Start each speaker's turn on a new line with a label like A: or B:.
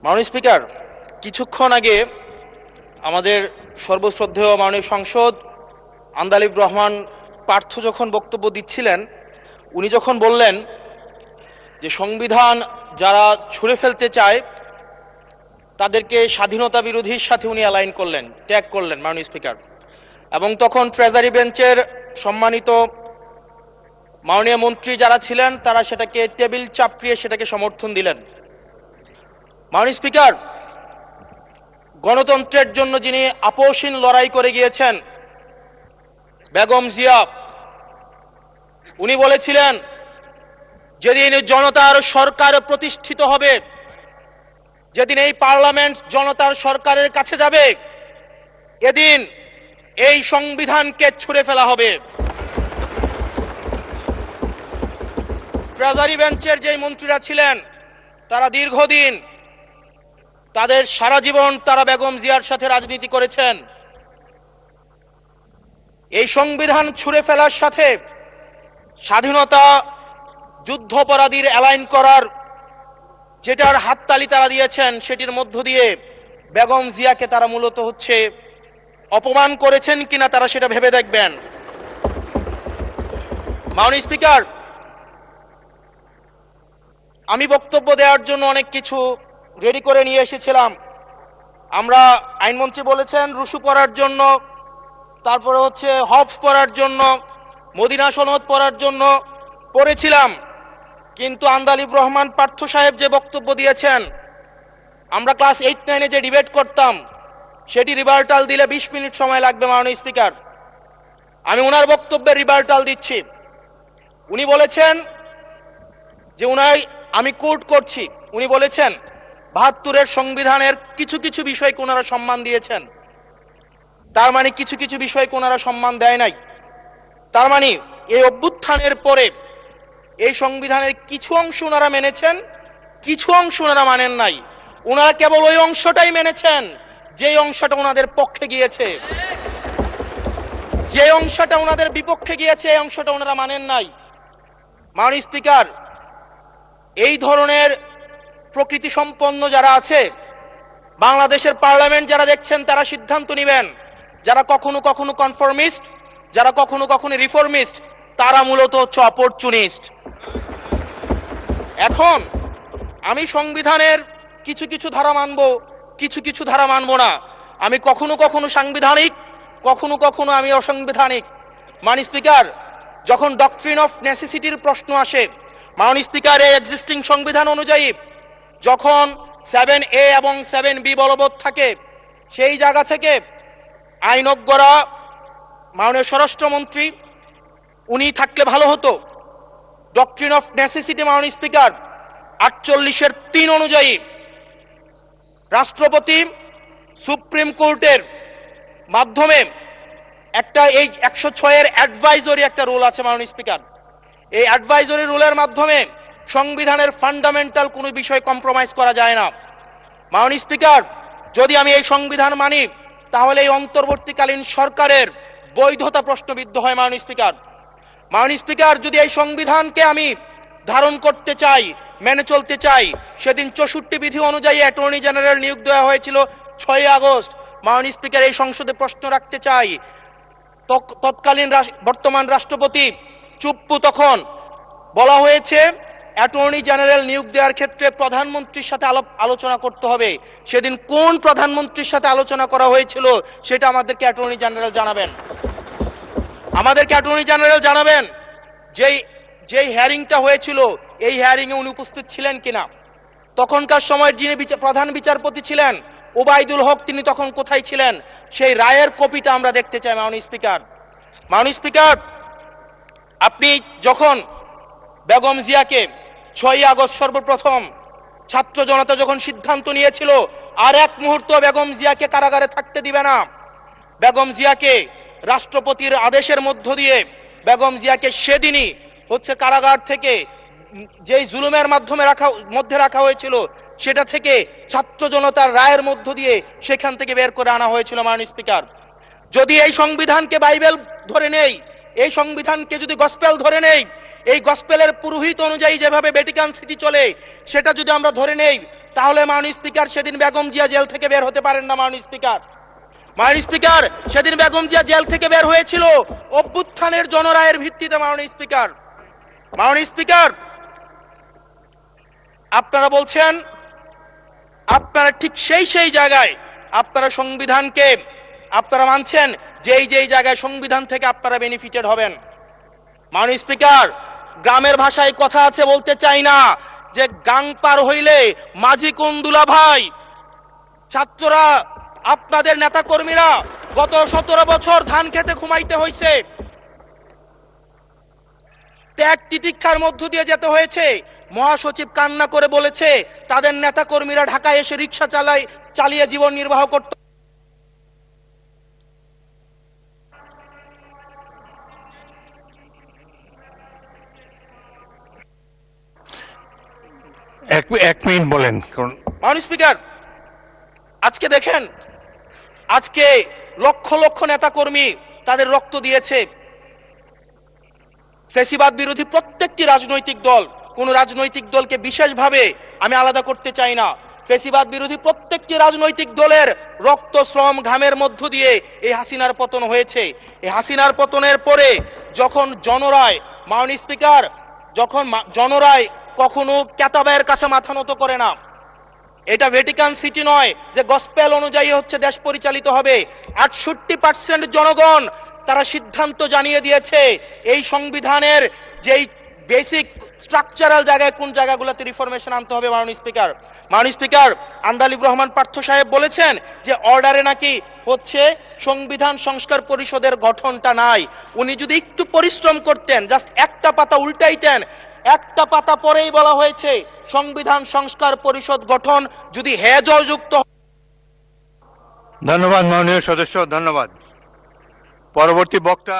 A: মাননীয় স্পিকার, কিছুক্ষণ আগে আমাদের সর্বশ্রদ্ধেয় মাননীয় সংসদ আন্দালিব রহমান পার্থ যখন বক্তব্য দিচ্ছিলেন, উনি যখন বললেন যে সংবিধান যারা ছুঁড়ে ফেলতে চায় তাদেরকে স্বাধীনতা বিরোধীর সাথে উনি অ্যালাইন করলেন, ট্যাগ করলেন মাননীয় স্পিকার। এবং তখন ট্রেজারি বেঞ্চের সম্মানিত মাননীয় মন্ত্রী যারা ছিলেন তারা সেটাকে টেবিল চাপড়িয়ে সেটাকে সমর্থন দিলেন। মাননীয় স্পিকার, গণতন্ত্রের জন্য যিনি আপোষহীন লড়াই করে গিয়েছেন বেগম জিয়া, উনি বলেছিলেন যেদিন জনতার সরকার প্রতিষ্ঠিত হবে, যেদিন এই পার্লামেন্ট জনতার সরকারের কাছে যাবে, এদিন এই সংবিধানকে ছুঁড়ে ফেলা হবে। ট্রেজারি বেঞ্চের যে মন্ত্রীরা ছিলেন তারা দীর্ঘদিন, তাদের সারা জীবন তারা বেগম জিয়ার সাথে রাজনীতি করেছেন। এই সংবিধান ছুঁড়ে ফেলার সাথে স্বাধীনতা যুদ্ধাপরাধীর অ্যালাইন করার যেটার হাততালি তারা দিয়েছেন, সেটির মধ্য দিয়ে বেগম জিয়াকে তারা মূলত অপমান করেছেন কিনা তারা সেটা ভেবে দেখবেন। মাননীয় স্পিকার, আমি বক্তব্য দেওয়ার জন্য অনেক কিছু রেডি করে নিয়ে এসেছিলাম। আমরা আইনমন্ত্রী বলেছেন রুশু পড়ার জন্য, তারপরে হবস পড়ার জন্য, মদিনা সনদ পড়ার জন্য পড়েছিলাম, কিন্তু আন্দালিব রহমান পার্থ সাহেব যে বক্তব্য দিয়েছেন, আমরা ক্লাস 8-9-এ যে ডিবেট করতাম সেটি রিভার্টাল দিলে 20 মিনিট সময় লাগবে। মাননীয় স্পিকার, আমি ওনার বক্তব্যের রিভার্টাল দিচ্ছি। উনি বলেছেন যে আমি কোট করছি, উনি বলেছেন ৭২-এর সংবিধানের কিছু কিছু বিষয়কে ওনারা সম্মান দিয়েছেন। তার মানে কিছু কিছু বিষয়কে ওনারা সম্মান দেয় নাই। তার মানে এই অভ্যুত্থানের পরে এই সংবিধানের কিছু অংশ ওনারা মেনেছেন, কিছু অংশ ওনারা মানেন নাই। ওনারা কেবল ওই অংশটাই মেনেছেন যে অংশটা ওনাদের পক্ষে গিয়েছে, যে অংশটা ওনাদের বিপক্ষে গিয়েছে এই অংশটা ওনারা মানেন নাই। মাননীয় স্পিকার, এই ধরনের প্রকৃতি সম্পন্ন যারা আছে বাংলাদেশের পার্লামেন্ট যারা দেখছেন তারা সিদ্ধান্ত নেবেন, যারা কখনো কখনো কনফর্মিস্ট, যারা কখনো কখনো রিফর্মিস্ট, তারা মূলত অপরচুনিস্ট। এখন আমি সংবিধানের কিছু কিছু ধারা মানব, কিছু কিছু ধারা মানব না। আমি কখনো কখনো সাংবিধানিক, কখনো কখনো আমি অসাংবিধানিক। মাননীয় স্পিকার, যখন ডক্ট্রিন অফ নেসেসিটির প্রশ্ন আসে, মাননীয় স্পিকার, এই এক্সিস্টিং সংবিধান অনুযায়ী যখন 7A এবং 7B বলবৎ থাকে, সেই জায়গা থেকে আইনজ্ঞরা, মাননীয় স্বরাষ্ট্রমন্ত্রী উনি থাকলে ভালো হতো। ডক্ট্রিন অফ নেসেসিটি মাননীয় স্পিকার 48-3 অনুযায়ী রাষ্ট্রপতি সুপ্রিম কোর্টের মাধ্যমে একটা এই 106-এর অ্যাডভাইজরি একটা রুল আছে মাননীয় স্পিকার। এই অ্যাডভাইজরি রুলের মাধ্যমে সংবিধানের ফান্ডামেন্টাল কোনো বিষয় কম্প্রোমাইজ করা যায় না। মাননীয় স্পিকার, যদি আমি এই সংবিধান মানি তাহলে এই অন্তর্বর্তীকালীন সরকারের বৈধতা প্রশ্নবিদ্ধ হয়। মাননীয় স্পিকার, যদি এই সংবিধানকে আমি ধারণ করতে চাই, মেনে চলতে চাই, সেদিন 64 বিধি অনুযায়ী অ্যাটর্নি জেনারেল নিয়োগ দেওয়া হয়েছিল 6 আগস্ট। মাননীয় স্পিকার, এই সংসদে প্রশ্ন রাখতে চাই, তৎকালীন বর্তমান রাষ্ট্রপতি চুপ্পু, তখন বলা হয়েছে অ্যাটর্নি জেনারেল নিয়োগ দেওয়ার ক্ষেত্রে প্রধানমন্ত্রীর সাথে আলোচনা করতে হবে। সেদিন কোন প্রধানমন্ত্রীর সাথে আলোচনা করা হয়েছিল সেটা আমাদেরকে অ্যাটর্নি জেনারেল জানাবেন। যেই হিয়ারিংটা হয়েছিল এই হিয়ারিংয়ে উনি উপস্থিত ছিলেন কিনা, তখনকার সময়ের যিনি প্রধান বিচারপতি ছিলেন ওবায়দুল হক, তিনি তখন কোথায় ছিলেন, সেই রায়ের কপিটা আমরা দেখতে চাই। মাননীয় স্পিকার, আপনি যখন বেগম জিয়াকে 6 আগস্ট সর্বপ্রথম ছাত্র জনতা যখন সিদ্ধান্ত নিয়েছিল আর এক মুহূর্ত বেগম জিয়াকে কারাগারে থাকতে দিবে না, বেগম জিয়াকে রাষ্ট্রপতির আদেশের মধ্য দিয়ে বেগম জিয়াকে সেদিনই কারাগার থেকে যেই জুলুমের মধ্যে রাখা হয়েছিল সেটা থেকে ছাত্র জনতার রায়ের মধ্য দিয়ে সেখান থেকে বের করে আনা হয়েছিল। মাননীয় স্পিকার, যদি এই সংবিধানকে বাইবেল ধরে নেই, এই সংবিধানকে যদি গসপেল ধরে নেই, এই গসপেলের পুরোহিত অনুযায়ী যেভাবে ভ্যাটিকান সিটি চলে সেটা যদি আমরা ধরে নেই, তাহলে মাননীয় স্পিকার সেদিন বেগম জিয়া জেল থেকে বের হতে পারেন না। মাননীয় স্পিকার সেদিন বেগম জিয়া জেল থেকে বের হয়েছিল অভ্যুত্থানের জনরায়ের ভিত্তিতে। মাননীয় স্পিকার আপনারা বলছেন আপনারা ঠিক সেই জায়গায় আপনারা সংবিধানকে আপনারা মানছেন যেই জায়গায় সংবিধান থেকে আপনারা বেনিফিটেড হবেন। মাননীয় স্পিকার গ্রামের ভাষায় কথা আছে, বলতে চাই না, যে গাং পার হইলে মাঝি কোন দুলা ভাই। ছাত্ররা আপনাদের নেতা কর্মীরা গত 17 বছর ধান খেতে ঘুমাইতে হয়েছে, ত্যাগ তিতিক্ষার মধ্য দিয়ে যেতে হয়েছে। মহাসচিব কান্না করে বলেছে তাদের নেতা কর্মীরা ঢাকায় এসে রিক্সা চালিয়ে জীবন নির্বাহ করত।
B: এক মিনিট বলেন।
A: মাননীয় স্পিকার আজকে দেখেন, আজকে লক্ষ লক্ষ নেতা কর্মী তাদের রক্ত দিয়েছে। ফ্যাসিবাদ বিরোধী প্রত্যেকটি রাজনৈতিক দল, কোন রাজনৈতিক দলকে বিশেষভাবে আমি আলাদা করতে চাই না, ফ্যাসিবাদ বিরোধী প্রত্যেকটি রাজনৈতিক দলের রক্ত শ্রম ঘামের মধ্য দিয়ে এই হাসিনার পতন হয়েছে। এই হাসিনার পতনের পরে যখন জনরায়, মাননীয় স্পিকার, যখন জনরায় কখনো কেতাবের কাছে মাথা নত করে না। এটা ভ্যাটিকান সিটি নয় যে গসপেল অনুযায়ী হচ্ছে দেশ পরিচালিত হবে। 68% জনগণ তারা সিদ্ধান্ত জানিয়ে দিয়েছে এই সংবিধানের যেই বেসিক স্ট্রাকচারাল জায়গায় কোন জায়গাগুলোতে রিফরমেশন আনতে হবে। মাননীয় স্পিকার আন্দালিব রহমান পার্থ সাহেব বলেছেন যে অর্ডারে নাকি হচ্ছে সংবিধান সংস্কার পরিষদের গঠনটা নাই। উনি যদি একটু পরিশ্রম করতেন, জাস্ট একটা পাতা উল্টাইতেন, একটা পাতা পরেই বলা হয়েছে সংবিধান সংস্কার পরিষদ গঠন যদি জয়যুক্ত।
B: ধন্যবাদ মাননীয় সদস্য, ধন্যবাদ। পরবর্তী বক্তা